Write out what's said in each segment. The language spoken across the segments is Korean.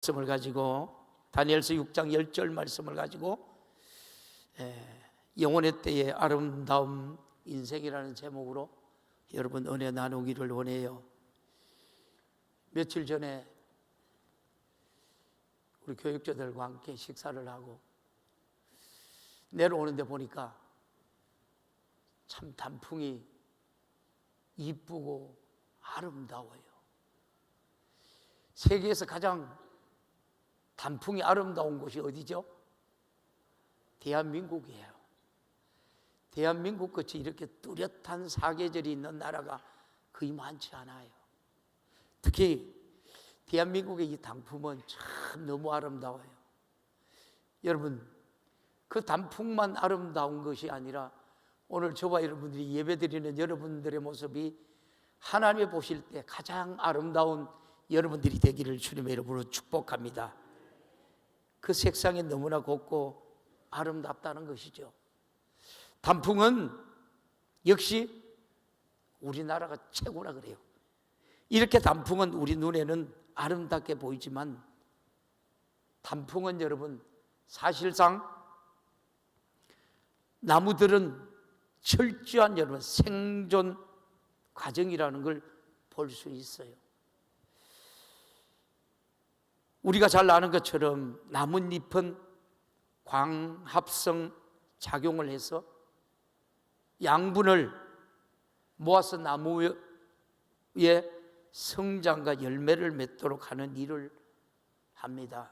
말씀을 가지고 다니엘서 6장 10절 말씀을 가지고 영혼의 때의 아름다움 인생이라는 제목으로 여러분 은혜 나누기를 원해요. 며칠 전에 우리 교육자들과 함께 식사를 하고 내려오는데 보니까 참 단풍이 이쁘고 아름다워요. 세계에서 가장 단풍이 아름다운 곳이 어디죠? 대한민국이에요. 대한민국 끝이 이렇게 뚜렷한 사계절이 있는 나라가 거의 많지 않아요. 특히 대한민국의 이 단풍은 참 너무 아름다워요. 여러분, 그 단풍만 아름다운 것이 아니라 오늘 저와 여러분들이 예배드리는 여러분들의 모습이 하나님이 보실 때 가장 아름다운 여러분들이 되기를 주님의 이름으로 축복합니다. 그 색상이 너무나 곱고 아름답다는 것이죠. 단풍은 역시 우리나라가 최고라 그래요. 이렇게 단풍은 우리 눈에는 아름답게 보이지만 단풍은 여러분 사실상 나무들은 철저한 여러분 생존 과정이라는 걸 볼 수 있어요. 우리가 잘 아는 것처럼 나뭇잎은 광합성 작용을 해서 양분을 모아서 나무의 성장과 열매를 맺도록 하는 일을 합니다.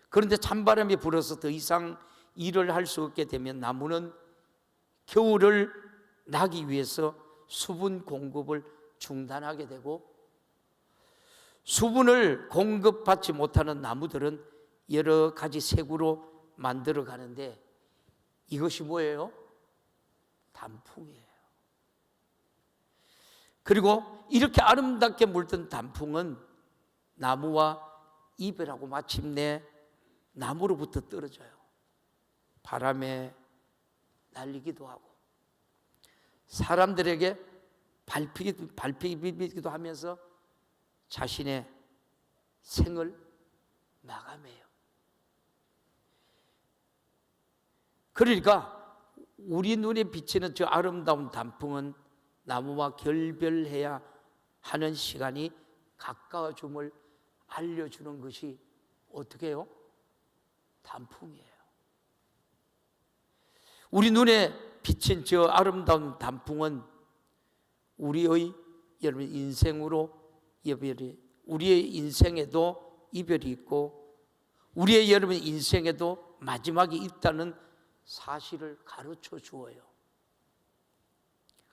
그런데 찬바람이 불어서 더 이상 일을 할 수 없게 되면 나무는 겨울을 나기 위해서 수분 공급을 중단하게 되고 수분을 공급받지 못하는 나무들은 여러 가지 색으로 만들어 가는데 이것이 뭐예요? 단풍이에요. 그리고 이렇게 아름답게 물든 단풍은 나무와 이별하고 마침내 나무로부터 떨어져요. 바람에 날리기도 하고 사람들에게 밟히기도 하면서 자신의 생을 마감해요. 그러니까 우리 눈에 비치는 저 아름다운 단풍은 나무와 결별해야 하는 시간이 가까워짐을 알려주는 것이 어떻게 해요? 단풍이에요. 우리 눈에 비친 저 아름다운 단풍은 우리의 여러분 인생으로 우리의 인생에도 이별이 있고 우리의 여러분 인생에도 마지막이 있다는 사실을 가르쳐 주어요.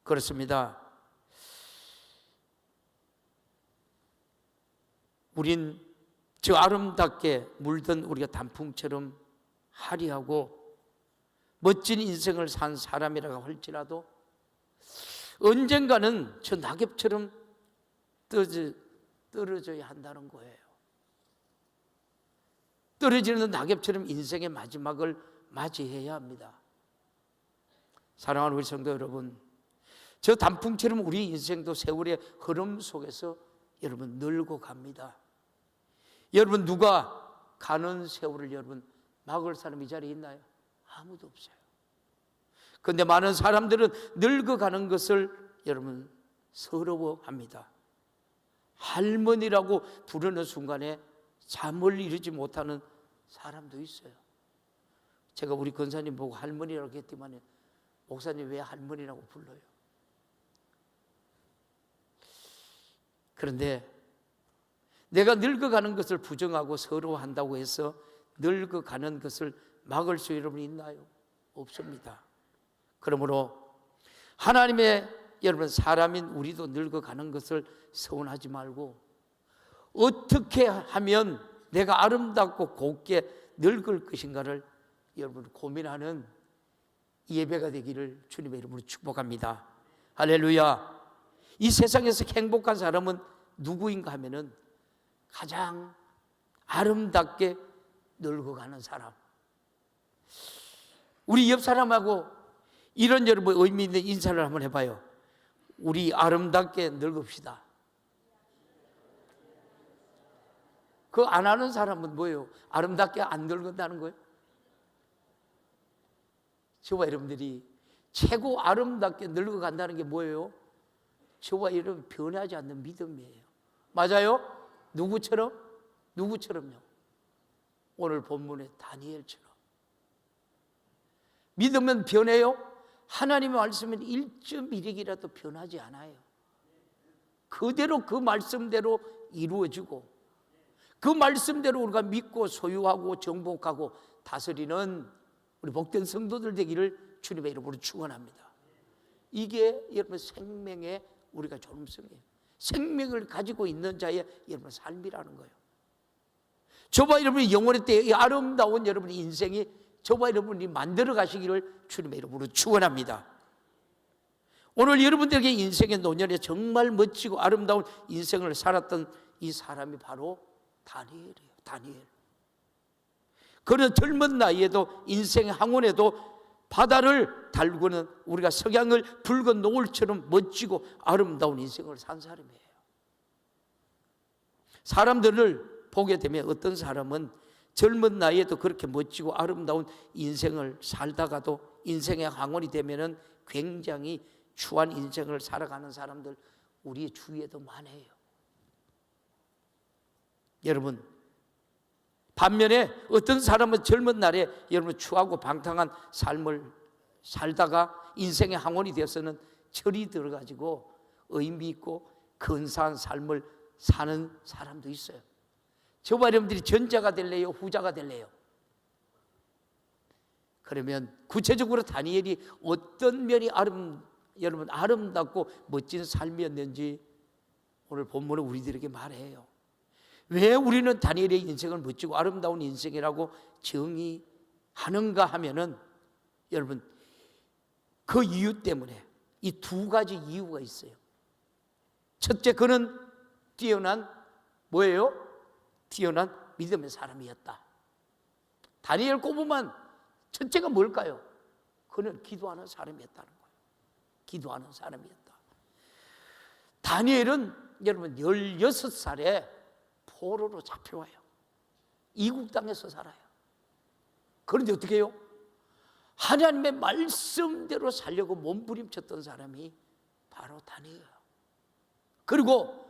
그렇습니다. 우린 저 아름답게 물든 우리가 단풍처럼 화려하고 멋진 인생을 산 사람이라고 할지라도 언젠가는 저 낙엽처럼 떨어져야 한다는 거예요. 떨어지는 낙엽처럼 인생의 마지막을 맞이해야 합니다. 사랑하는 우리 성도 여러분, 저 단풍처럼 우리 인생도 세월의 흐름 속에서 여러분 늙어 갑니다. 여러분 누가 가는 세월을 여러분 막을 사람이 이 자리에 있나요? 아무도 없어요. 그런데 많은 사람들은 늙어가는 것을 여러분 서러워합니다. 할머니라고 부르는 순간에 잠을 이루지 못하는 사람도 있어요. 제가 우리 권사님 보고 할머니라고 했더니 목사님 왜 할머니라고 불러요? 그런데 내가 늙어가는 것을 부정하고 서러워한다고 해서 늙어가는 것을 막을 수 여러분 있나요? 없습니다. 그러므로 하나님의 여러분 사람인 우리도 늙어가는 것을 서운하지 말고 어떻게 하면 내가 아름답고 곱게 늙을 것인가를 여러분 고민하는 예배가 되기를 주님의 이름으로 축복합니다. 할렐루야. 이 세상에서 행복한 사람은 누구인가 하면은 가장 아름답게 늙어가는 사람. 우리 옆 사람하고 이런 여러분 의미 있는 인사를 한번 해봐요. 우리 아름답게 늙읍시다. 그 안 하는 사람은 뭐예요? 아름답게 안 늙는다는 거예요. 저와 여러분들이 최고 아름답게 늙어간다는 게 뭐예요? 저와 여러분 변하지 않는 믿음이에요. 맞아요? 누구처럼? 누구처럼요? 오늘 본문의 다니엘처럼. 믿으면 변해요? 하나님의 말씀은 1.1획이라도 변하지 않아요. 그대로 그 말씀대로 이루어지고 그 말씀대로 우리가 믿고 소유하고 정복하고 다스리는 우리 복된 성도들 되기를 주님의 이름으로 축원합니다. 이게 여러분 생명의 우리가 존엄성이에요. 생명을 가지고 있는 자의 여러분 삶이라는 거예요. 저와 여러분이 영원의 때에 이 아름다운 여러분의 인생이 저와 여러분이 만들어 가시기를 주님의 이름으로 축원합니다. 오늘 여러분들에게 인생의 노년에 정말 멋지고 아름다운 인생을 살았던 이 사람이 바로 다니엘이에요. 다니엘. 그는 젊은 나이에도 인생의 항원에도 바다를 달고는 우리가 석양을 붉은 노을처럼 멋지고 아름다운 인생을 산 사람이에요. 사람들을 보게 되면 어떤 사람은 젊은 나이에도 그렇게 멋지고 아름다운 인생을 살다가도 인생의 항원이 되면은 굉장히 추한 인생을 살아가는 사람들 우리 주위에도 많아요. 여러분, 반면에 어떤 사람은 젊은 날에 여러분 추하고 방탕한 삶을 살다가 인생의 항원이 되어서는 철이 들어가지고 의미 있고 근사한 삶을 사는 사람도 있어요. 저와 여러분들이 전자가 될래요? 후자가 될래요? 그러면 구체적으로 다니엘이 어떤 면이 여러분 아름답고 멋진 삶이었는지 오늘 본문은 우리들에게 말해요. 왜 우리는 다니엘의 인생을 멋지고 아름다운 인생이라고 정의하는가 하면은 여러분 그 이유 때문에 이 두 가지 이유가 있어요. 첫째, 그는 뛰어난 뭐예요? 뛰어난 믿음의 사람이었다. 다니엘 꼽으면 첫째가 뭘까요? 그는 기도하는 사람이었다는 거예요. 기도하는 사람이었다. 다니엘은 여러분 16살에 포로로 잡혀와요. 이국 땅에서 살아요. 그런데 어떻게 해요? 하나님의 말씀대로 살려고 몸부림쳤던 사람이 바로 다니엘이에요. 그리고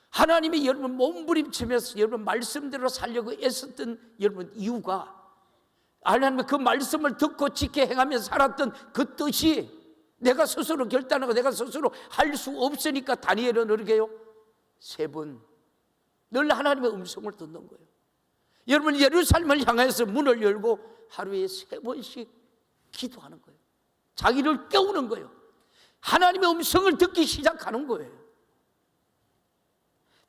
하나님이 여러분 몸부림치면서 여러분 말씀대로 살려고 애썼던 여러분 이유가 하나님의 그 말씀을 듣고 지켜 행하며 살았던 그 뜻이 내가 스스로 결단하고 내가 스스로 할 수 없으니까 다니엘은 어떻게 해요? 3번 늘 하나님의 음성을 듣는 거예요. 여러분 예루살렘을 향해서 문을 열고 하루에 3번씩 기도하는 거예요. 자기를 깨우는 거예요. 하나님의 음성을 듣기 시작하는 거예요.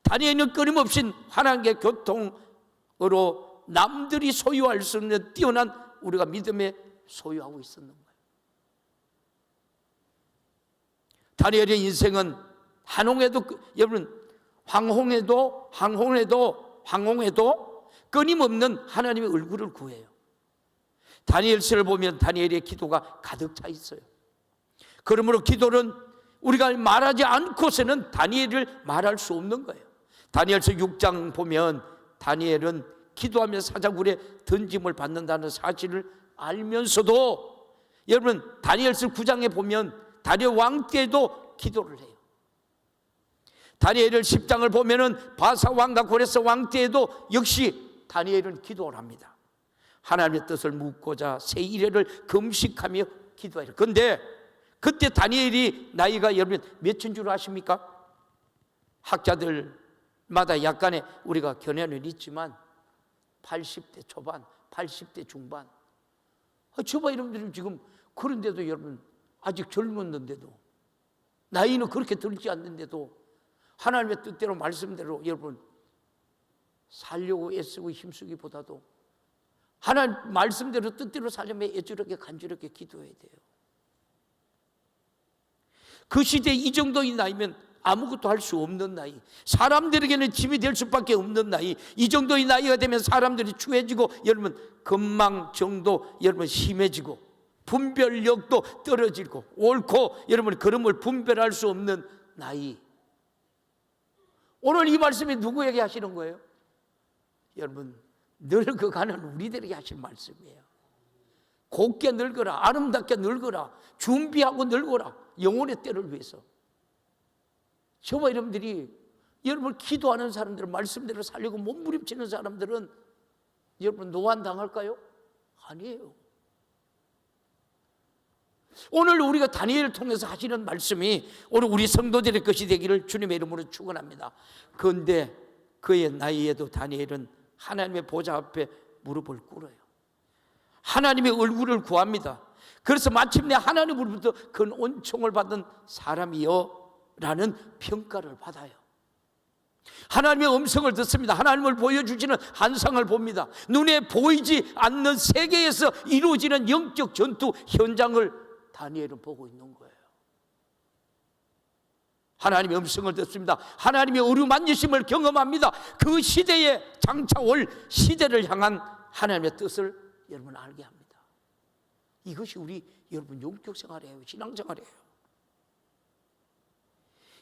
다니엘은 끊임없이 하나님의 교통으로 남들이 소유할 수 없는 뛰어난 우리가 믿음에 소유하고 있었는 거예요. 다니엘의 인생은 한홍에도 여러분 황홍에도 끊임없는 하나님의 얼굴을 구해요. 다니엘서를 보면 다니엘의 기도가 가득 차 있어요. 그러므로 기도는 우리가 말하지 않고서는 다니엘을 말할 수 없는 거예요. 다니엘서 6장 보면 다니엘은 기도하며 사자굴에 던짐을 받는다는 사실을 알면서도 여러분 다니엘서 9장에 보면 다니엘 왕 때도 기도를 해요. 다니엘을 10장을 보면은 바사 왕과 고레스 왕 때에도 역시 다니엘은 기도를 합니다. 하나님의 뜻을 묻고자 새 이래를 금식하며 기도해요. 그런데 그때 다니엘이 나이가 여러분 몇인 줄 아십니까? 학자들마다 약간의 우리가 견해는 있지만 80대 초반, 80대 중반. 저봐 여러분들은 지금 그런데도 여러분 아직 젊었는데도 나이는 그렇게 들지 않는데도 하나님의 뜻대로 말씀대로 여러분 살려고 애쓰고 힘쓰기보다도 하나님 말씀대로 뜻대로 살려면 애절하게 간절하게 기도해야 돼요. 그 시대에 이 정도의 나이면 아무것도 할 수 없는 나이, 사람들에게는 짐이 될 수밖에 없는 나이, 이 정도의 나이가 되면 사람들이 추해지고 여러분 건망정도 여러분 심해지고 분별력도 떨어지고 옳고 여러분 그름을 분별할 수 없는 나이. 오늘 이 말씀이 누구에게 하시는 거예요? 여러분 늙어가는 우리들에게 하신 말씀이에요. 곱게 늙어라, 아름답게 늙어라, 준비하고 늙어라, 영혼의 때를 위해서. 저와 여러분들이 여러분 기도하는 사람들, 말씀대로 살려고 몸부림치는 사람들은 여러분 노안당할까요? 아니에요. 오늘 우리가 다니엘을 통해서 하시는 말씀이 오늘 우리 성도들의 것이 되기를 주님의 이름으로 축원합니다. 그런데 그의 나이에도 다니엘은 하나님의 보좌 앞에 무릎을 꿇어요. 하나님의 얼굴을 구합니다. 그래서 마침내 하나님으로부터 큰 은총을 받은 사람이요 라는 평가를 받아요. 하나님의 음성을 듣습니다. 하나님을 보여주시는 환상을 봅니다. 눈에 보이지 않는 세계에서 이루어지는 영적 전투 현장을 다니엘은 보고 있는 거예요. 하나님의 음성을 듣습니다. 하나님의 어루만지심을 경험합니다. 그 시대에 장차 올 시대를 향한 하나님의 뜻을 여러분 알게 합니다. 이것이 우리 여러분 영적 생활이에요. 신앙 생활이에요.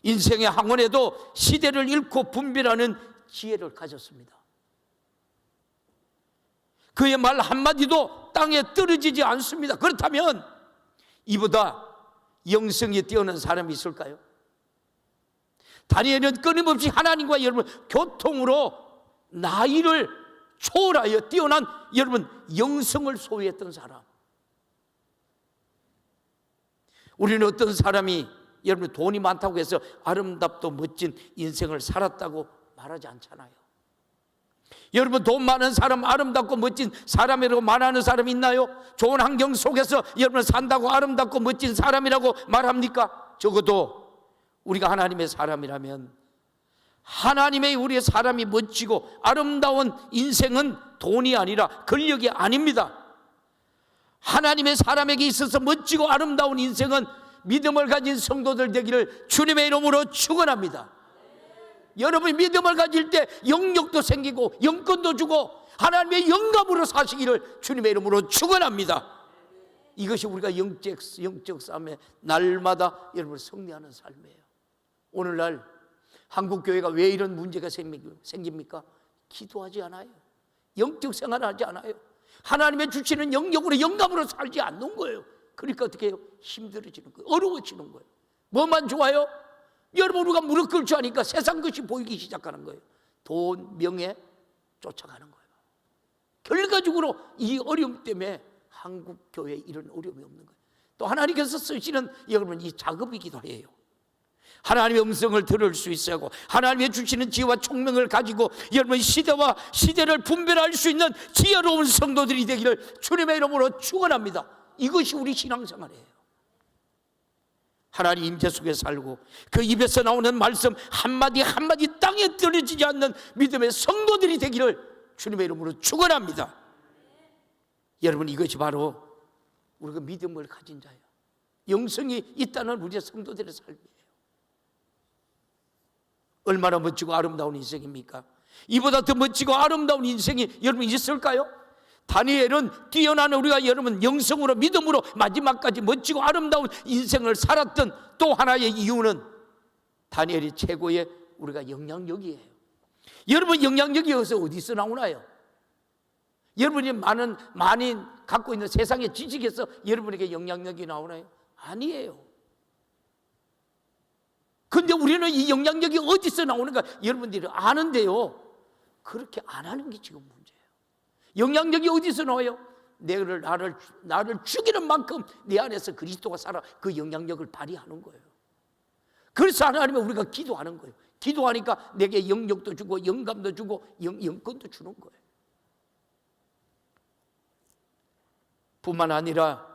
인생의 항원에도 시대를 잃고 분별하는 지혜를 가졌습니다. 그의 말 한마디도 땅에 떨어지지 않습니다. 그렇다면 이보다 영성이 뛰어난 사람이 있을까요? 다니엘은 끊임없이 하나님과 여러분 교통으로 나이를 초월하여 뛰어난 여러분 영성을 소유했던 사람. 우리는 어떤 사람이 여러분 돈이 많다고 해서 아름답고 멋진 인생을 살았다고 말하지 않잖아요. 여러분 돈 많은 사람, 아름답고 멋진 사람이라고 말하는 사람이 있나요? 좋은 환경 속에서 여러분 산다고 아름답고 멋진 사람이라고 말합니까? 적어도 우리가 하나님의 사람이라면 하나님의 우리의 사람이 멋지고 아름다운 인생은 돈이 아니라 권력이 아닙니다. 하나님의 사람에게 있어서 멋지고 아름다운 인생은 믿음을 가진 성도들 되기를 주님의 이름으로 축원합니다. 여러분이 믿음을 가질 때 영역도 생기고 영권도 주고 하나님의 영감으로 사시기를 주님의 이름으로 축원합니다. 이것이 우리가 영적 싸움에 날마다 여러분 승리하는 삶이에요. 오늘날 한국교회가 왜 이런 문제가 생깁니까? 기도하지 않아요. 영적 생활을 하지 않아요. 하나님의 주시는 영역으로 영감으로 살지 않는 거예요. 그러니까 어떻게 해요? 힘들어지는 거예요. 어려워지는 거예요. 뭐만 좋아요? 여러분 우리가 무릎 꿇지 하니까 세상 것이 보이기 시작하는 거예요. 돈, 명예 쫓아가는 거예요. 결과적으로 이 어려움 때문에 한국 교회에 이런 어려움이 없는 거예요. 또 하나님께서 쓰시는 여러분 이 작업이기도 해요. 하나님의 음성을 들을 수 있어야 하고 하나님의 주시는 지혜와 총명을 가지고 여러분 시대와 시대를 분별할 수 있는 지혜로운 성도들이 되기를 주님의 이름으로 축원합니다. 이것이 우리 신앙생활이에요. 하나님 임재 속에 살고 그 입에서 나오는 말씀 한마디 한마디 땅에 떨어지지 않는 믿음의 성도들이 되기를 주님의 이름으로 축원합니다. 여러분 이것이 바로 우리가 믿음을 가진 자예요. 영성이 있다는 우리의 성도들의 삶이에요. 얼마나 멋지고 아름다운 인생입니까? 이보다 더 멋지고 아름다운 인생이 여러분 있을까요? 다니엘은 뛰어난 우리가 여러분 영성으로 믿음으로 마지막까지 멋지고 아름다운 인생을 살았던 또 하나의 이유는 다니엘이 최고의 우리가 영향력이에요. 여러분 영향력이 어디서 나오나요? 여러분이 많이 갖고 있는 세상의 지식에서 여러분에게 영향력이 나오나요? 아니에요. 근데 우리는 이 영향력이 어디서 나오는가 여러분들이 아는데요, 그렇게 안 하는 게 지금 문제예요. 영향력이 어디서 나와요? 나를 죽이는 만큼 내 안에서 그리스도가 살아 그 영향력을 발휘하는 거예요. 그래서 하나님은 우리가 기도하는 거예요. 기도하니까 내게 영역도 주고 영감도 주고 영권도 주는 거예요. 뿐만 아니라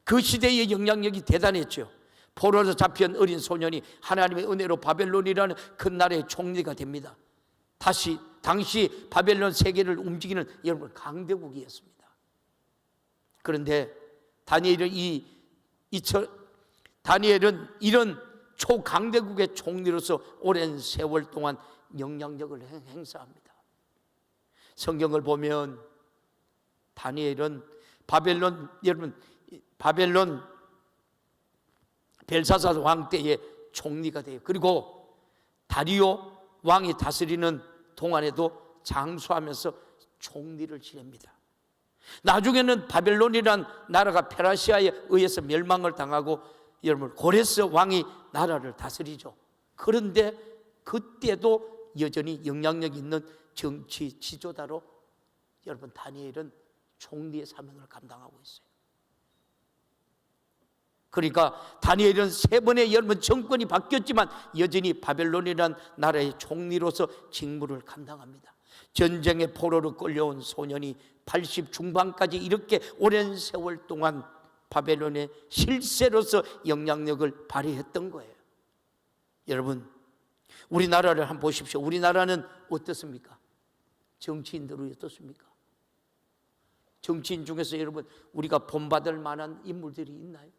그 시대의 영향력이 대단했죠. 포로로 잡힌 어린 소년이 하나님의 은혜로 바벨론이라는 큰 나라의 총리가 됩니다. 당시 바벨론 세계를 움직이는 여러분 강대국이었습니다. 그런데 다니엘은 이런 초강대국의 총리로서 오랜 세월 동안 영향력을 행사합니다. 성경을 보면 다니엘은 바벨론 벨사살 왕 때의 총리가 돼요. 그리고 다리오 왕이 다스리는 동안에도 장수하면서 총리를 지냅니다. 나중에는 바벨론이란 나라가 페르시아에 의해서 멸망을 당하고 여러분 고레스 왕이 나라를 다스리죠. 그런데 그때도 여전히 영향력 있는 정치 지도자로 여러분 다니엘은 총리의 사명을 감당하고 있어요. 그러니까 다니엘은 3번의 여러분 정권이 바뀌었지만 여전히 바벨론이라는 나라의 총리로서 직무를 감당합니다. 전쟁의 포로로 끌려온 소년이 80 중반까지 이렇게 오랜 세월 동안 바벨론의 실세로서 영향력을 발휘했던 거예요. 여러분, 우리나라를 한번 보십시오. 우리나라는 어떻습니까? 정치인들은 어떻습니까? 정치인 중에서 여러분 우리가 본받을 만한 인물들이 있나요?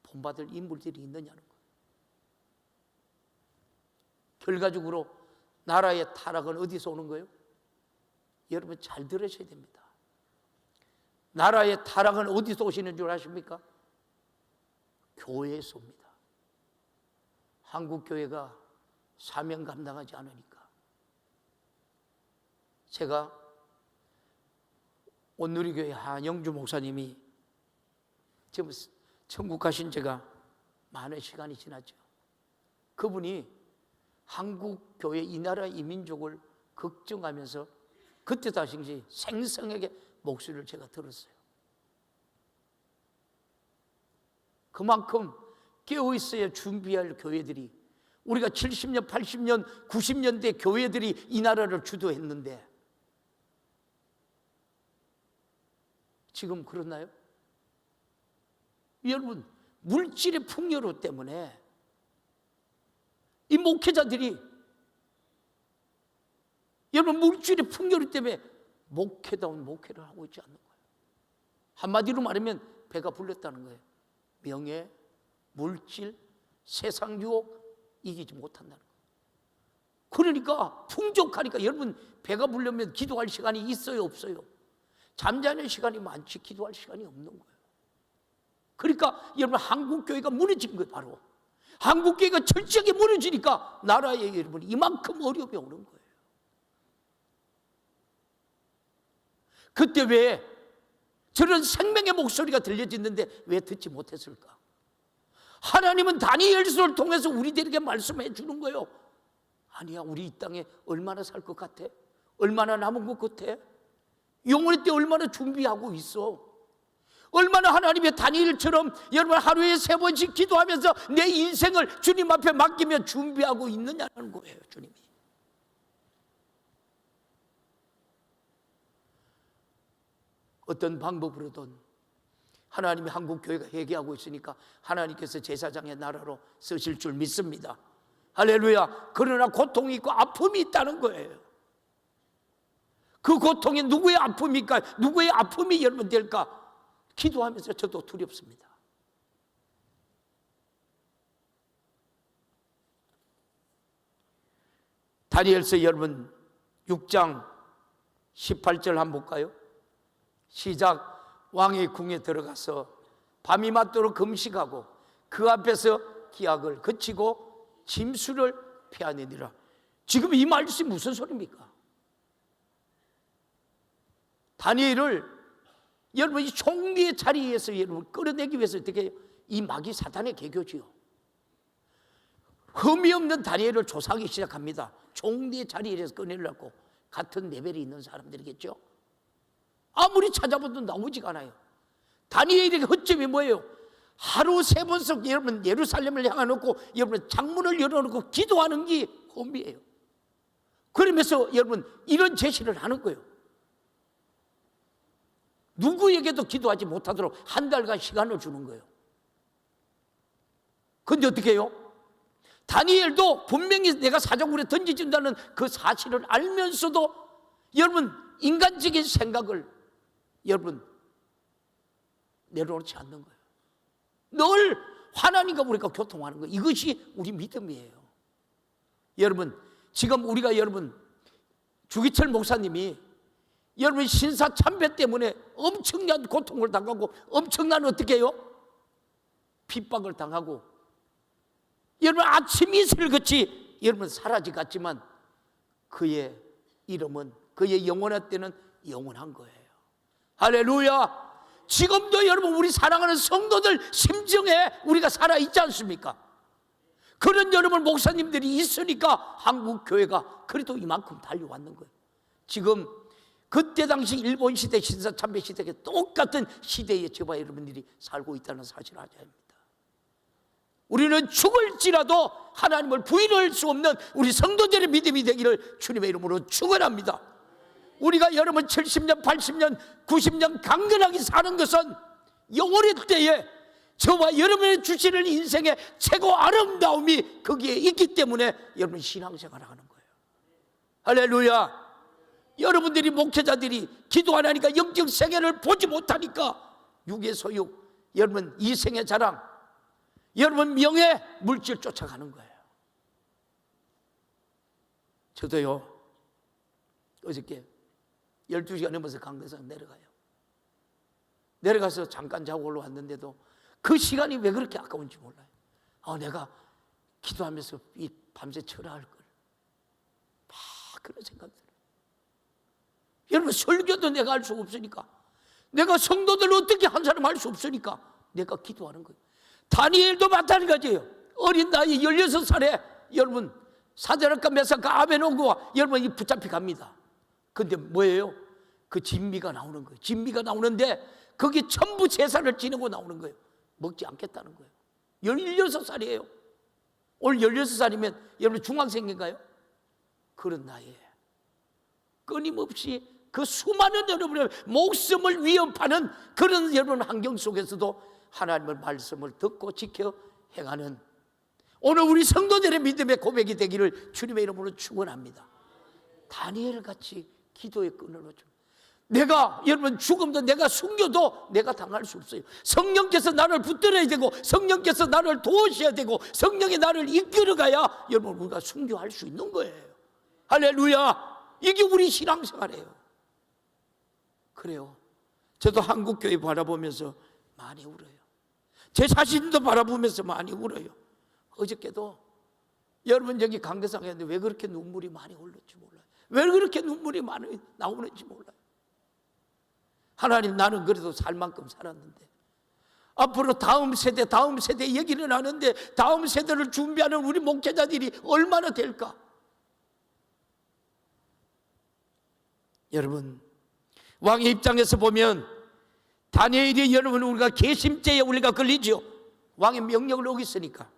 본받을 인물들이 있느냐는 거예요. 결과적으로 나라의 타락은 어디서 오는 거예요? 여러분 잘 들으셔야 됩니다. 나라의 타락은 어디서 오시는 줄 아십니까? 교회에서 옵니다. 한국교회가 사명 감당하지 않으니까. 제가 온누리교회 한영주 목사님이 지금 천국 가신 지가 많은 시간이 지났죠. 그분이 한국교회 이 나라 이 민족을 걱정하면서 그때 당시 생생하게 목소리를 제가 들었어요. 그만큼 깨어있어야 준비할 교회들이, 우리가 70년, 80년, 90년대 교회들이 이 나라를 주도했는데 지금 그렇나요? 여러분, 물질의 풍요로 때문에 이 목회자들이, 여러분 물질의 풍요로 때문에 목회다운 목회를 하고 있지 않는 거예요. 한마디로 말하면 배가 불렸다는 거예요. 명예, 물질, 세상 유혹 이기지 못한다는 거예요. 그러니까 풍족하니까 여러분 배가 불려면 기도할 시간이 있어요, 없어요? 잠자는 시간이 많지 기도할 시간이 없는 거예요. 그러니까 여러분 한국교회가 무너진 거예요. 바로 한국교회가 철저하게 무너지니까 나라에 여러분 이만큼 어려움이 오는 거예요. 그때 왜 저런 생명의 목소리가 들려지는데 왜 듣지 못했을까? 하나님은 다니엘서를 통해서 우리들에게 말씀해 주는 거예요. 아니야, 우리 이 땅에 얼마나 살 것 같아? 얼마나 남은 것 같아? 영원의 때 얼마나 준비하고 있어? 얼마나 하나님의 다니엘처럼 여러분 하루에 3번씩 기도하면서 내 인생을 주님 앞에 맡기며 준비하고 있느냐는 거예요. 주님이 어떤 방법으로든 하나님이 한국교회가 회개하고 있으니까 하나님께서 제사장의 나라로 쓰실 줄 믿습니다. 할렐루야. 그러나 고통이 있고 아픔이 있다는 거예요. 그 고통이 누구의 아픔입니까? 누구의 아픔이 여러분 될까? 기도하면서 저도 두렵습니다. 다니엘서 여러분 6장 18절 한번 볼까요? 시작. 왕의 궁에 들어가서 밤이 맞도록 금식하고 그 앞에서 기약을 그치고 짐수를 펴내니라. 지금 이 말씀이 무슨 소리입니까? 다니엘을 여러분 이 총리의 자리에서 여러분 끌어내기 위해서 어떻게 해요? 이 마귀 사탄의 계교지요. 흠이 없는 다니엘을 조사하기 시작합니다. 총리의 자리에서 끌어내려고. 같은 레벨이 있는 사람들이겠죠. 아무리 찾아봐도 나오지가 않아요. 다니엘의 허점이 뭐예요? 하루 3번씩 여러분 예루살렘을 향해놓고 여러분 창문을 열어놓고 기도하는 게 흠이에요. 그러면서 여러분 이런 제시를 하는 거예요. 누구에게도 기도하지 못하도록 한 달간 시간을 주는 거예요. 그런데 어떻게 해요? 다니엘도 분명히 내가 사정굴에 던져진다는 그 사실을 알면서도 여러분 인간적인 생각을 여러분 내려놓지 않는 거예요. 늘 하나님과 우리가 교통하는 거예요. 이것이 우리 믿음이에요. 여러분 지금 우리가 여러분 주기철 목사님이 여러분 신사 참배 때문에 엄청난 고통을 당하고 엄청난 어떻게 해요? 핍박을 당하고 여러분 아침 이슬 같이 여러분 사라지 갔지만 그의 이름은, 그의 영원한 때는 영원한 거예요. 할렐루야. 지금도 여러분 우리 사랑하는 성도들 심정에 우리가 살아있지 않습니까? 그런 여러분 목사님들이 있으니까 한국 교회가 그래도 이만큼 달려왔는 거예요. 지금 그때 당시 일본 시대 신사참배 시대에 똑같은 시대에 저와 여러분들이 살고 있다는 사실을 알아야 합니다. 우리는 죽을지라도 하나님을 부인할 수 없는 우리 성도들의 믿음이 되기를 주님의 이름으로 축원합니다. 우리가 여러분 70년, 80년, 90년 강건하게 사는 것은 영원의 때에 저와 여러분의 주시는 인생의 최고 아름다움이 거기에 있기 때문에 여러분 신앙생활을 하는 거예요. 할렐루야. 여러분들이 목회자들이 기도 안 하니까 영적 세계를 보지 못하니까 육의 소욕, 여러분 이생의 자랑, 여러분 명예, 물질 쫓아가는 거예요. 저도요 어저께 12시가 넘어서 강대상 내려가요. 내려가서 잠깐 자고 올라왔는데도 그 시간이 왜 그렇게 아까운지 몰라요. 내가 기도하면서 이 밤새 철학할 걸, 그런 생각 들어요. 여러분 설교도 내가 할 수 없으니까, 내가 성도들 어떻게 한 사람 할 수 없으니까 내가 기도하는 거예요. 다니엘도 마찬가지예요. 어린 나이 16살에 여러분 사데락과 메삭과 아베노고와 여러분이 붙잡혀 갑니다. 근데 뭐예요? 그 진미가 나오는 거예요. 진미가 나오는데 거기 전부 제사를 지내고 나오는 거예요. 먹지 않겠다는 거예요. 16살이에요. 오늘 16살이면 여러분 중학생인가요? 그런 나이에 끊임없이 그 수많은 여러분의 목숨을 위협하는 그런 여러분 환경 속에서도 하나님의 말씀을 듣고 지켜 행하는 오늘 우리 성도들의 믿음의 고백이 되기를 주님의 이름으로 축원합니다. 다니엘 같이 기도의 끈을 놓죠. 내가 여러분 죽음도 내가 숨겨도 내가 당할 수 없어요. 성령께서 나를 붙들어야 되고 성령께서 나를 도우셔야 되고 성령이 나를 이끌어가야 여러분 우리가 순교할 수 있는 거예요. 할렐루야. 이게 우리 신앙생활이에요. 그래요. 저도 한국 교회 바라보면서 많이 울어요. 제 자신도 바라보면서 많이 울어요. 어저께도 여러분 여기 강대상에 했는데 왜 그렇게 눈물이 많이 흘렀지 몰라요. 왜 그렇게 눈물이 많이 나오는지 몰라요. 하나님, 나는 그래도 살 만큼 살았는데 앞으로 다음 세대 얘기를 하는데 다음 세대를 준비하는 우리 목회자들이 얼마나 될까? 여러분 왕의 입장에서 보면 다니엘이 여러분 우리가 계심죄에 우리가 걸리죠. 왕의 명령을 어겼으니까.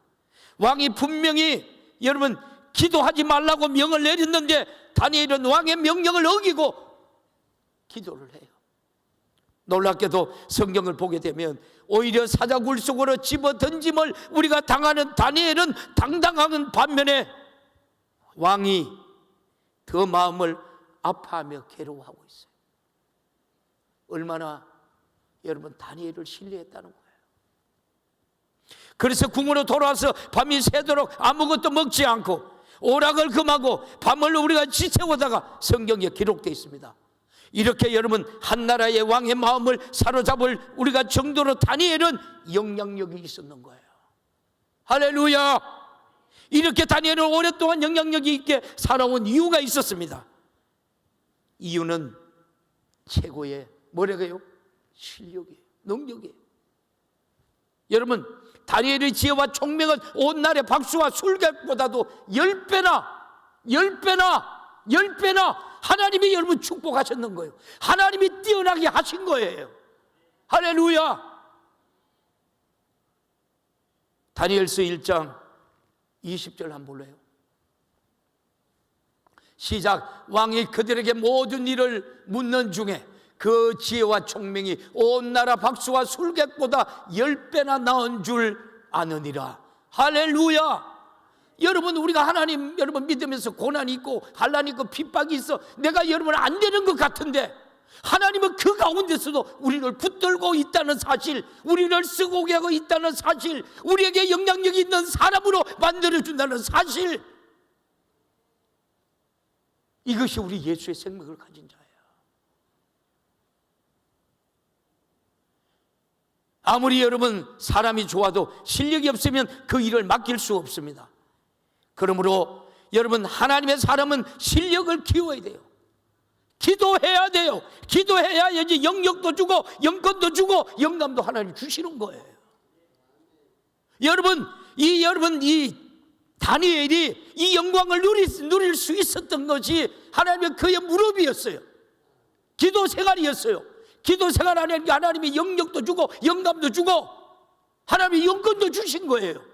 왕이 분명히 여러분 기도하지 말라고 명을 내렸는데 다니엘은 왕의 명령을 어기고 기도를 해요. 놀랍게도 성경을 보게 되면 오히려 사자굴 속으로 집어 던짐을 우리가 당하는 다니엘은 당당한 반면에 왕이 그 마음을 아파하며 괴로워하고 있어요. 얼마나 여러분 다니엘을 신뢰했다는 거예요. 그래서 궁으로 돌아와서 밤이 새도록 아무것도 먹지 않고 오락을 금하고 밤을 우리가 지새우다가 성경에 기록되어 있습니다. 이렇게 여러분 한 나라의 왕의 마음을 사로잡을 우리가 정도로 다니엘은 영향력이 있었는 거예요. 할렐루야. 이렇게 다니엘은 오랫동안 영향력이 있게 살아온 이유가 있었습니다. 이유는 최고의 뭐라고요? 실력이에요. 능력이에요. 여러분 다니엘의 지혜와 총명은 온 날의 박수와 술객보다도 10배나 하나님이 여러분 축복하셨는 거예요. 하나님이 뛰어나게 하신 거예요. 할렐루야. 다니엘서 1장 20절 한번 볼래요? 시작. 왕이 그들에게 모든 일을 묻는 중에 그 지혜와 총명이 온 나라 박수와 술객보다 10배나 나은 줄 아느니라. 할렐루야. 여러분 우리가 하나님 여러분 믿으면서 고난이 있고 환난이 있고 핍박이 있어 내가 여러분 안 되는 것 같은데 하나님은 그 가운데서도 우리를 붙들고 있다는 사실, 우리를 쓰고 하고 있다는 사실, 우리에게 영향력이 있는 사람으로 만들어준다는 사실, 이것이 우리 예수의 생명을 가진 자예요. 아무리 여러분 사람이 좋아도 실력이 없으면 그 일을 맡길 수 없습니다. 그러므로 여러분 하나님의 사람은 실력을 키워야 돼요. 기도해야 돼요. 기도해야 이제 영역도 주고 영권도 주고 영감도 하나님 주시는 거예요. 여러분 이 다니엘이 이 영광을 누릴 수 있었던 것이 하나님의 그의 무릎이었어요. 기도 생활이었어요. 기도 생활 안에 하나님이 영역도 주고 영감도 주고 하나님이 영권도 주신 거예요.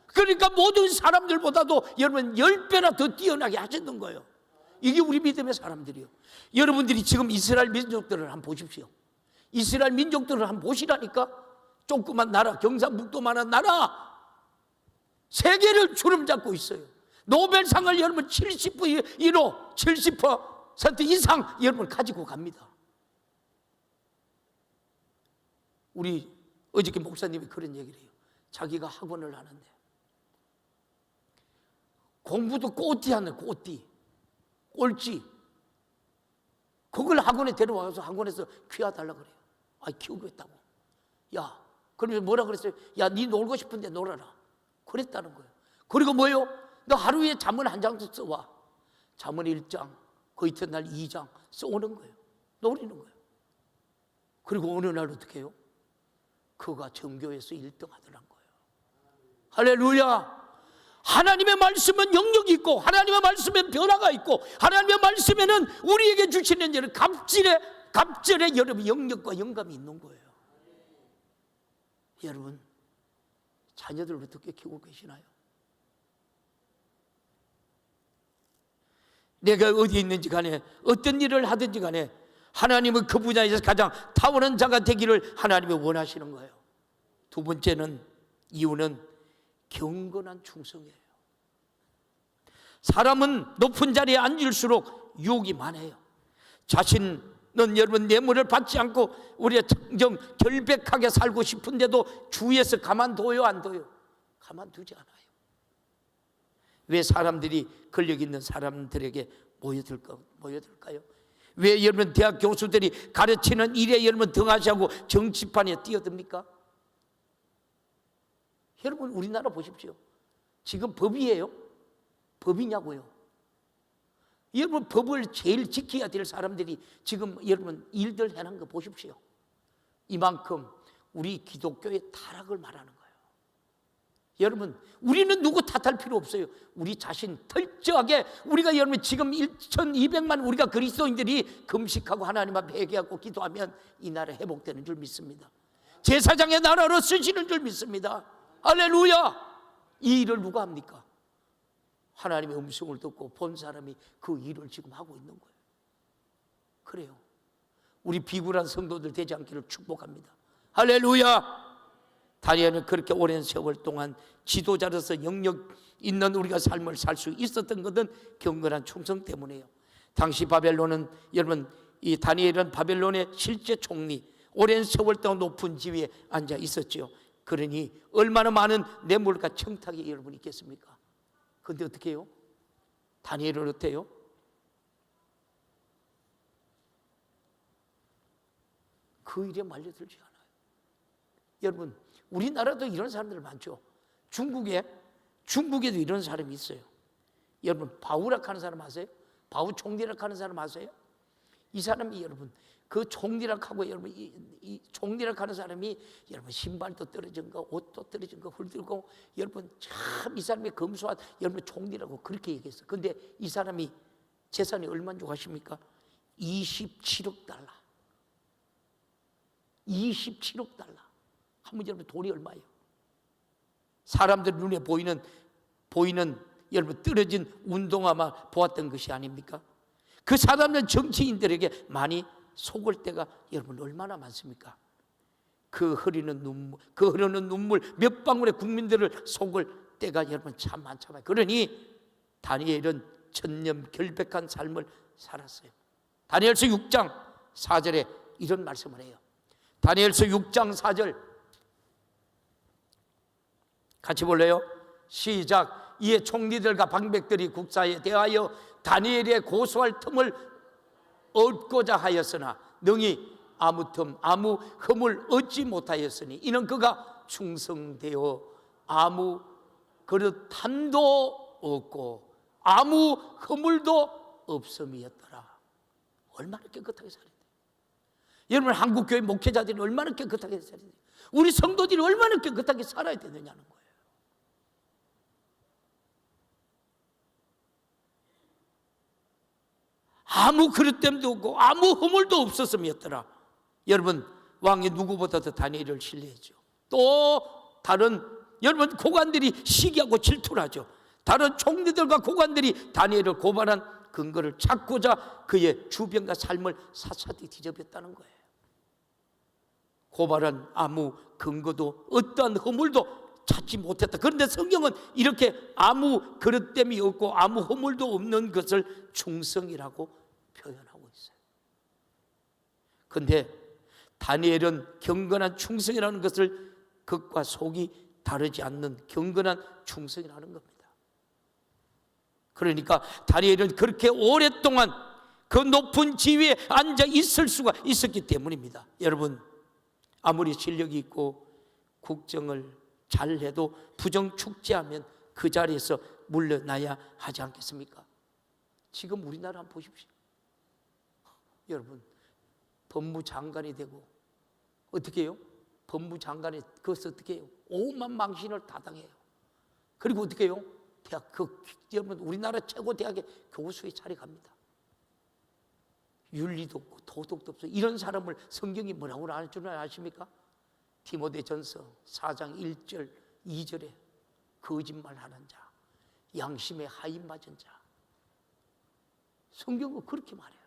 그러니까 모든 사람들보다도 여러분 10배나 더 뛰어나게 하셨던 거예요. 이게 우리 믿음의 사람들이요. 여러분들이 지금 이스라엘 민족들을 한번 보십시오. 이스라엘 민족들을 한번 보시라니까. 조그만 나라, 경상북도만한 나라 세계를 주름잡고 있어요. 노벨상을 여러분 70% 이상 여러분 가지고 갑니다. 우리 어저께 목사님이 그런 얘기를 해요. 자기가 학원을 하는데 공부도 꼬띠 하는 꼬띠, 꼴찌. 그걸 학원에 데려와서 학원에서 키워달라 그래요. 아, 키우겠다고. 야, 그러면서 뭐라 그랬어요? 야, 니 놀고 싶은데 놀아라. 그랬다는 거예요. 그리고 뭐요? 너 하루에 잠언 한 장도 써와. 잠언 1장, 그 이튿날 2장 써오는 거예요. 노리는 거예요. 그리고 어느 날 어떻게 해요? 그가 전교에서 1등 하더란 거예요. 할렐루야. 하나님의 말씀은 영역이 있고 하나님의 말씀엔 변화가 있고 하나님의 말씀에는 우리에게 주시는 여러 갑절의 여러분 영역과 영감이 있는 거예요. 여러분 자녀들 어떻게 키우고 계시나요? 내가 어디에 있는지 간에 어떤 일을 하든지 간에 하나님은 그 분야에서 가장 탁월한 자가 되기를 하나님이 원하시는 거예요. 두 번째는 이유는 경건한 충성이에요. 사람은 높은 자리에 앉을수록 유혹이 많아요. 자신은 여러분 뇌물을 받지 않고 우리가 정정 결백하게 살고 싶은데도 주위에서 가만둬요, 안 둬요? 가만두지 않아요. 왜 사람들이 권력 있는 사람들에게 모여들까요? 왜 여러분 대학 교수들이 가르치는 일에 여러분 등하시하고 정치판에 뛰어듭니까? 여러분 우리나라 보십시오. 지금 법이에요? 법이냐고요? 여러분 법을 제일 지켜야 될 사람들이 지금 여러분 일들 해놓은 거 보십시오. 이만큼 우리 기독교의 타락을 말하는 거예요. 여러분 우리는 누구 탓할 필요 없어요. 우리 자신 철저하게 우리가 여러분 지금 1200만 우리가 그리스도인들이 금식하고 하나님 앞에 회개하고 기도하면 이 나라 회복되는 줄 믿습니다. 제사장의 나라로 쓰시는 줄 믿습니다. 할렐루야. 이 일을 누가 합니까? 하나님의 음성을 듣고 본 사람이 그 일을 지금 하고 있는 거예요. 그래요. 우리 비굴한 성도들 되지 않기를 축복합니다. 할렐루야. 다니엘은 그렇게 오랜 세월 동안 지도자로서 영역 있는 우리가 삶을 살 수 있었던 것은 경건한 충성 때문이에요. 당시 바벨론은 여러분 이 다니엘은 바벨론의 실제 총리, 오랜 세월 동안 높은 지위에 앉아 있었죠. 그러니 얼마나 많은 뇌물과 청탁이 여러분 있겠습니까? 그런데 어떻게 해요? 다니엘은 어때요? 그 일에 말려들지 않아요. 여러분 우리나라도 이런 사람들 많죠. 중국에도 이런 사람이 있어요. 여러분 바우락 하는 사람 아세요? 바우 총리락 하는 사람 아세요? 이 사람이 여러분 그 총리락하고 여러분 이 총리락 하는 사람이 여러분 신발도 떨어진 거, 옷도 떨어진 거 훌들고 여러분 참 이 사람이 검소한 여러분 총리라고 그렇게 얘기했어요. 근데 이 사람이 재산이 얼마인 줄 아십니까? 27억 달러. 27억 달러. 한번 여러분 돈이 얼마예요? 사람들 눈에 보이는 여러분 떨어진 운동화만 보았던 것이 아닙니까? 그 사람들 정치인들에게 많이 속을 때가 여러분 얼마나 많습니까? 그 흐르는 눈물 몇 방울의 국민들을 속을 때가 여러분 참 많잖아요. 그러니 다니엘은 천년 결백한 삶을 살았어요. 다니엘서 6장 4절에 이런 말씀을 해요. 다니엘서 6장 4절 같이 볼래요? 시작. 이에 총리들과 방백들이 국사에 대하여 다니엘의 고소할 틈을 얻고자 하였으나 능히 아무 흠을 얻지 못하였으니 이는 그가 충성되어 아무 그릇함도 없고 아무 허물도 없음이었더라. 얼마나 깨끗하게 살아야 돼요? 여러분, 한국교회 목회자들이 얼마나 깨끗하게 살아야 돼요? 우리 성도들이 얼마나 깨끗하게 살아야 되느냐는 거예요. 아무 그릇됨도 없고 아무 허물도 없었음이었더라. 여러분, 왕이 누구보다도 다니엘을 신뢰했죠. 또 다른 여러분 고관들이 시기하고 질투를 하죠. 다른 총리들과 고관들이 다니엘을 고발한 근거를 찾고자 그의 주변과 삶을 사사히 뒤집었다는 거예요. 고발한 아무 근거도 어떠한 허물도 찾지 못했다. 그런데 성경은 이렇게 아무 그릇됨이 없고 아무 허물도 없는 것을 충성이라고 표현하고 있어요. 그런데 다니엘은 경건한 충성이라는 것을 겉과 속이 다르지 않는 경건한 충성이라는 겁니다. 그러니까 다니엘은 그렇게 오랫동안 그 높은 지위에 앉아 있을 수가 있었기 때문입니다. 여러분, 아무리 실력이 있고 국정을 잘해도 부정축제하면 그 자리에서 물러나야 하지 않겠습니까? 지금 우리나라 한번 보십시오. 여러분, 법무장관이 되고 어떻게 해요? 법무장관이 그것을 어떻게 해요? 오만 망신을 다 당해요. 그리고 어떻게 해요? 대학, 여러분, 우리나라 최고 대학의 교수의 자리 갑니다. 윤리도 없고 도덕도 없어. 이런 사람을 성경이 뭐라고 할 줄 아십니까? 디모데전서 4장 1절 2절에 거짓말하는 자, 양심에 하인 맞은 자. 성경은 그렇게 말해요.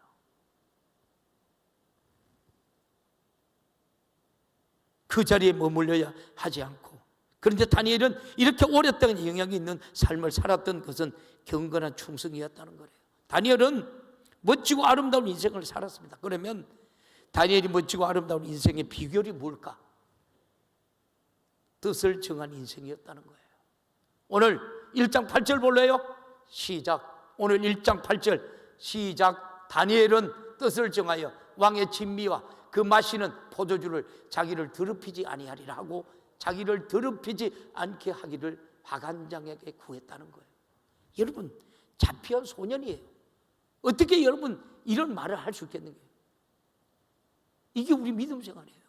그 자리에 머물러야 하지 않고. 그런데 다니엘은 이렇게 오랫동안 영향이 있는 삶을 살았던 것은 경건한 충성이었다는 거예요. 다니엘은 멋지고 아름다운 인생을 살았습니다. 그러면 다니엘이 멋지고 아름다운 인생의 비결이 뭘까? 뜻을 정한 인생이었다는 거예요. 오늘 1장 8절 볼래요? 시작. 오늘 1장 8절 시작. 다니엘은 뜻을 정하여 왕의 진미와 그 마시는 포도주를 자기를 더럽히지 아니하리라 하고 자기를 더럽히지 않게 하기를 박한장에게 구했다는 거예요. 여러분, 자피한 소년이에요. 어떻게 여러분 이런 말을 할 수 있겠는가? 이게 우리 믿음 생활이에요.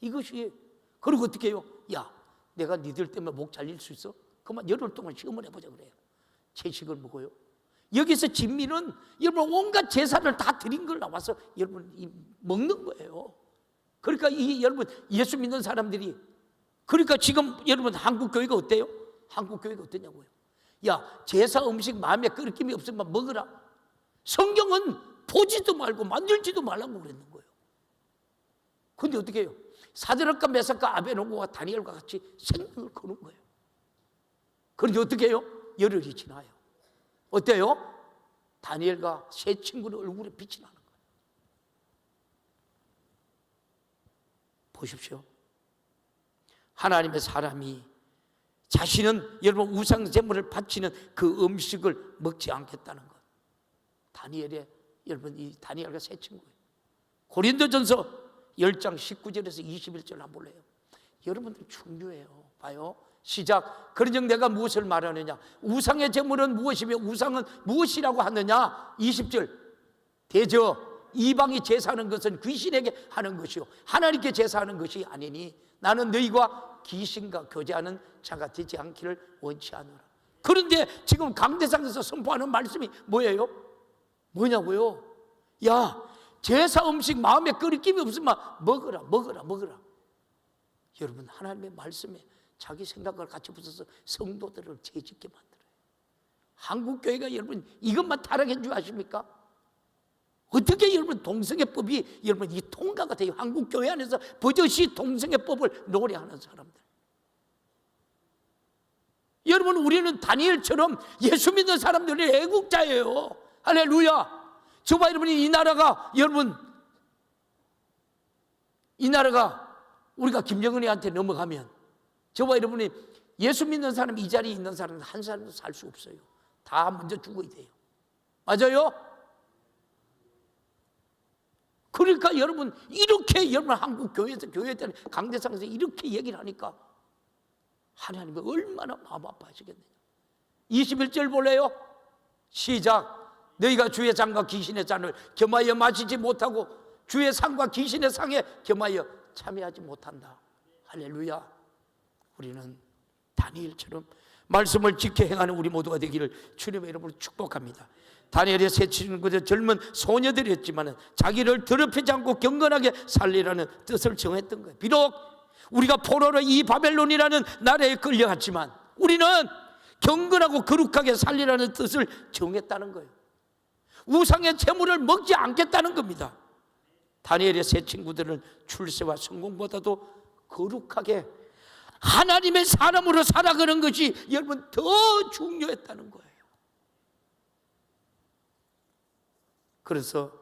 이것이. 그리고 어떻게 해요? 야, 내가 니들 때문에 목 잘릴 수 있어? 그만 열흘 동안 시험을 해보자 그래요. 채식을 먹어요. 여기서 진미는 여러분 온갖 제사를 다 드린 걸 나와서 여러분 먹는 거예요. 그러니까 이 여러분 예수 믿는 사람들이, 그러니까 지금 여러분 한국 교회가 어때요? 한국 교회가 어떠냐고요? 야, 제사 음식 마음에 끓임이 없으면 먹으라. 성경은 보지도 말고 만들지도 말라고 그랬는 거예요. 그런데 어떻게 해요? 사드락과 메삭과 아베노고와 다니엘과 같이 생명을 거는 거예요. 그런데 어떻게 해요? 열흘이 지나요. 어때요? 다니엘과 세 친구의 얼굴에 빛이 나는 거예요. 보십시오. 하나님의 사람이 자신은 여러분 우상 제물을 바치는 그 음식을 먹지 않겠다는 것. 다니엘의 여러분 이 다니엘과 세 친구예요. 고린도전서 10장 19절에서 21절 한번 볼래요? 여러분들 중요해요. 봐요. 시작. 그런즉 내가 무엇을 말하느냐? 우상의 제물은 무엇이며 우상은 무엇이라고 하느냐? 20절. 대저 이방이 제사하는 것은 귀신에게 하는 것이요 하나님께 제사하는 것이 아니니 나는 너희가 귀신과 교제하는 자가 되지 않기를 원치 않노라. 그런데 지금 강대상에서 선포하는 말씀이 뭐예요? 뭐냐고요? 야, 제사 음식 마음에 끓임이 없으면 먹어라. 여러분, 하나님의 말씀에 자기 생각을 같이 붙여서 성도들을 죄짓게 만들어요. 한국 교회가 여러분 이것만 타락한 줄 아십니까? 어떻게 여러분 동성애법이 여러분 이 통과가 돼요? 한국 교회 안에서 버젓이 동성애법을 노래하는 사람들. 여러분, 우리는 다니엘처럼 예수 믿는 사람들이 애국자예요. 할렐루야. 저와 여러분이 이 나라가 여러분 이 나라가 우리가 김정은이한테 넘어가면 저와 여러분이 예수 믿는 사람, 이 자리에 있는 사람은 한 사람도 살 수 없어요. 다 먼저 죽어야 돼요. 맞아요? 그러니까 여러분 이렇게 여러분 한국 교회에서 교회 때는 강대상에서 이렇게 얘기를 하니까 하나님이 얼마나 마음 아파하시겠느냐. 21절 볼래요? 시작. 너희가 주의 잔과 귀신의 잔을 겸하여 마시지 못하고 주의 상과 귀신의 상에 겸하여 참여하지 못한다. 할렐루야. 우리는 다니엘처럼 말씀을 지켜 행하는 우리 모두가 되기를 주님의 이름으로 축복합니다. 다니엘의 세 친구들 젊은 소녀들이었지만 자기를 더럽히지 않고 경건하게 살리라는 뜻을 정했던 거예요. 비록 우리가 포로로 이 바벨론이라는 나라에 끌려갔지만 우리는 경건하고 거룩하게 살리라는 뜻을 정했다는 거예요. 우상의 재물을 먹지 않겠다는 겁니다. 다니엘의 세 친구들은 출세와 성공보다도 거룩하게 하나님의 사람으로 살아가는 것이 여러분 더 중요했다는 거예요. 그래서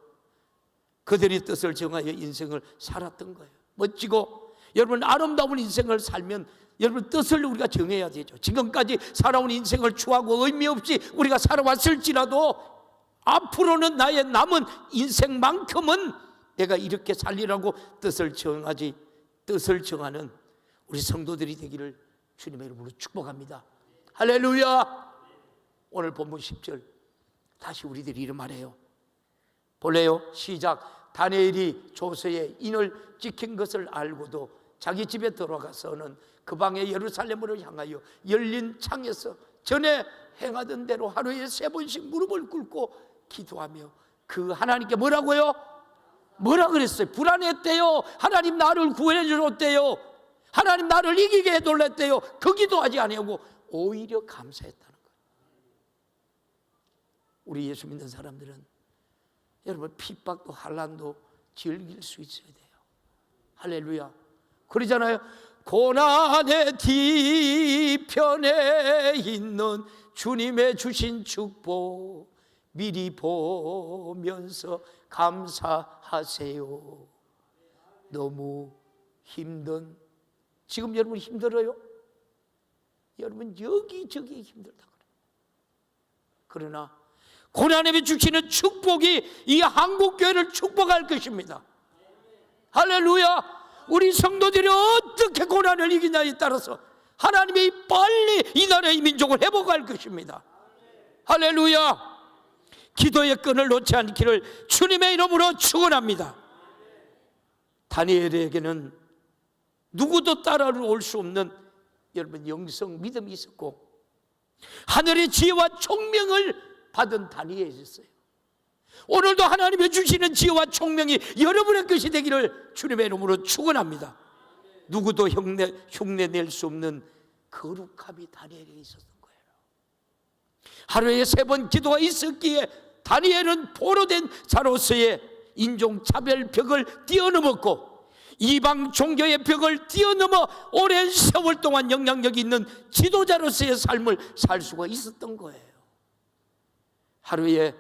그들이 뜻을 정하여 인생을 살았던 거예요. 멋지고 여러분 아름다운 인생을 살면 여러분 뜻을 우리가 정해야 되죠. 지금까지 살아온 인생을 추하고 의미 없이 우리가 살아왔을지라도 앞으로는 나의 남은 인생만큼은 내가 이렇게 살리라고 뜻을 정하는 우리 성도들이 되기를 주님의 이름으로 축복합니다. 할렐루야. 오늘 본문 10절 다시 우리들이 이런 말해요. 볼래요? 시작. 다니엘이 조서에 인을 찍힌 것을 알고도 자기 집에 들어가서는 그 방에 예루살렘으로 향하여 열린 창에서 전에 행하던 대로 하루에 3번씩 무릎을 꿇고 기도하며 그 하나님께 뭐라고요? 뭐라 그랬어요? 불안했대요. 하나님 나를 구해 주셨대요. 하나님 나를 이기게 해달랬대요. 그 기도하지 아니하고 오히려 감사했다는 거예요. 우리 예수 믿는 사람들은 여러분 핍박도 환난도 즐길 수 있어야 돼요. 할렐루야. 그러잖아요. 고난의 뒤편에 있는 주님의 주신 축복 미리 보면서 감사하세요. 너무 힘든, 지금 여러분 힘들어요? 여러분 여기저기 힘들다 그래요. 그러나 고난에 주시는 축복이 이 한국교회를 축복할 것입니다. 할렐루야. 우리 성도들이 어떻게 고난을 이기냐에 따라서 하나님이 빨리 이 나라의 민족을 회복할 것입니다. 할렐루야. 기도의 끈을 놓지 않기를 주님의 이름으로 축원합니다. 다니엘에게는 누구도 따라올 수 없는 여러분 영성 믿음이 있었고 하늘의 지혜와 총명을 받은 다니엘이었어요. 오늘도 하나님이 주시는 지혜와 총명이 여러분의 것이 되기를 주님의 이름으로 축원합니다. 누구도 흉내낼 수 없는 거룩함이 다니엘에 있었던 거예요. 하루에 3번 기도가 있었기에 다니엘은 포로된 자로서의 인종차별 벽을 뛰어넘었고 이방 종교의 벽을 뛰어넘어 오랜 세월 동안 영향력이 있는 지도자로서의 삶을 살 수가 있었던 거예요. 하루에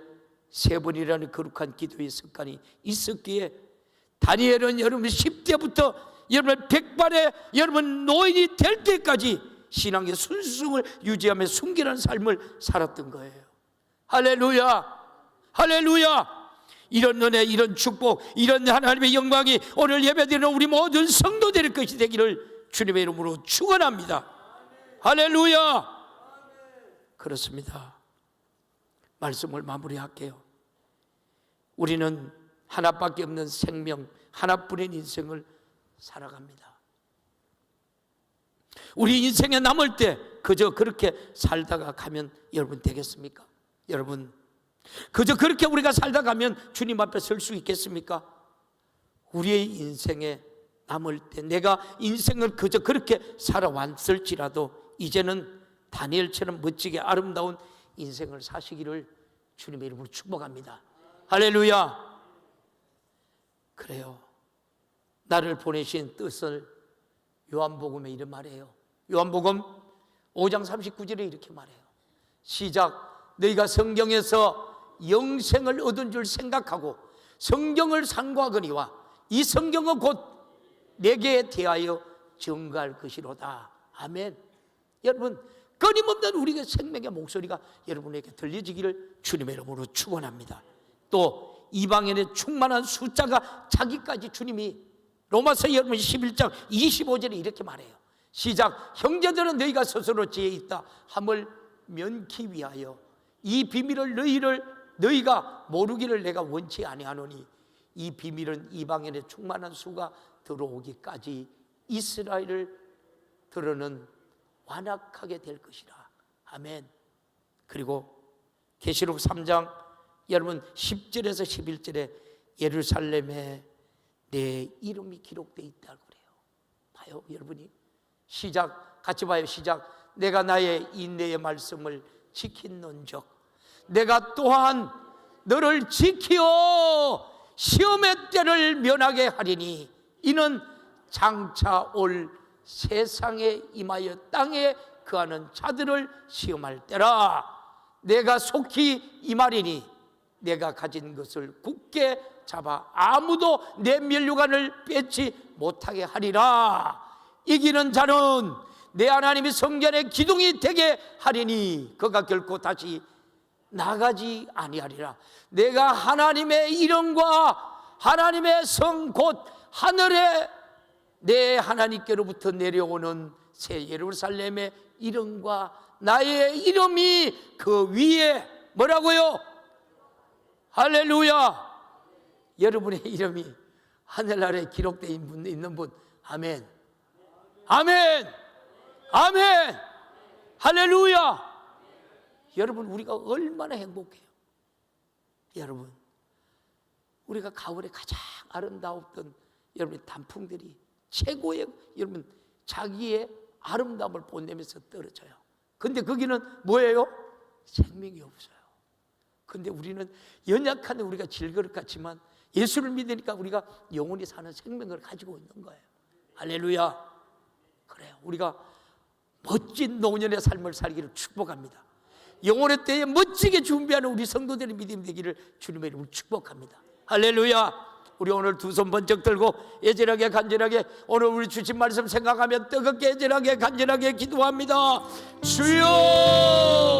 3번이라는 거룩한 기도의 습관이 있었기에 다니엘은 여러분 10대부터 여러분 100발의 여러분 노인이 될 때까지 신앙의 순수성을 유지하며 순결한 삶을 살았던 거예요. 할렐루야. 할렐루야. 이런 은혜, 이런 축복, 이런 하나님의 영광이 오늘 예배드리는 우리 모든 성도들의 것이 되기를 주님의 이름으로 축원합니다. 할렐루야. 그렇습니다. 말씀을 마무리할게요. 우리는 하나밖에 없는 생명, 하나뿐인 인생을 살아갑니다. 우리 인생에 남을 때 그저 그렇게 살다가 가면 여러분 되겠습니까? 여러분 그저 그렇게 우리가 살다 가면 주님 앞에 설 수 있겠습니까? 우리의 인생에 남을 때 내가 인생을 그저 그렇게 살아왔을지라도 이제는 다니엘처럼 멋지게 아름다운 인생을 사시기를 주님의 이름으로 축복합니다. 할렐루야. 그래요. 나를 보내신 뜻을 요한복음에 이런 말해요. 요한복음 5장 39절에 이렇게 말해요. 시작. 너희가 성경에서 영생을 얻은 줄 생각하고 성경을 상고하거니와 이 성경은 곧 내게 대하여 증거할 것이로다. 아멘. 여러분 끊임없는 우리의 생명의 목소리가 여러분에게 들려지기를 주님의 이름으로 축원합니다. 또 이방인의 충만한 숫자가 자기까지 주님이 로마서 여러분 11장 25절에 이렇게 말해요. 시작. 형제들은 너희가 스스로 지혜 있다 함을 면키 위하여 이 비밀을 너희를 너희가 모르기를 내가 원치 아니하노니 이 비밀은 이방인의 충만한 수가 들어오기까지 이스라엘을 들어는 완악하게 될 것이라. 아멘. 그리고 계시록 3장 여러분 10절에서 11절에 예루살렘에 내 이름이 기록되어 있다고 그래요. 봐요 여러분이. 시작 같이 봐요. 시작. 내가 나의 인내의 말씀을 지킨는적 내가 또한 너를 지키어 시험의 때를 면하게 하리니 이는 장차 올 세상에 임하여 땅에 거하는 자들을 시험할 때라. 내가 속히 임하리니 내가 가진 것을 굳게 잡아 아무도 내 면류관을 뺏지 못하게 하리라. 이기는 자는 내 하나님이 성전의 기둥이 되게 하리니 그가 결코 다시 나가지 아니하리라. 내가 하나님의 이름과 하나님의 성 곧 하늘에 내 하나님께로부터 내려오는 새 예루살렘의 이름과 나의 이름이 그 위에 뭐라고요? 할렐루야. 여러분의 이름이 하늘나라에 기록되어 있는 분 아멘. 아멘. 아멘. 할렐루야. 여러분 우리가 얼마나 행복해요. 여러분 우리가 가을에 가장 아름다웠던 여러분의 단풍들이 최고의 여러분 자기의 아름다움을 뽐내면서 떨어져요. 근데 거기는 뭐예요? 생명이 없어요. 근데 우리는 연약한 우리가 질그릇 같지만 예수를 믿으니까 우리가 영원히 사는 생명을 가지고 있는 거예요. 할렐루야. 그래요. 우리가 멋진 노년의 삶을 살기를 축복합니다. 영혼의 때에 멋지게 준비하는 우리 성도들의 믿음 되기를 주님의 이름으로 축복합니다. 할렐루야. 우리 오늘 두 손 번쩍 들고 애절하게 간절하게 오늘 우리 주신 말씀 생각하며 뜨겁게 애절하게 간절하게 기도합니다. 주여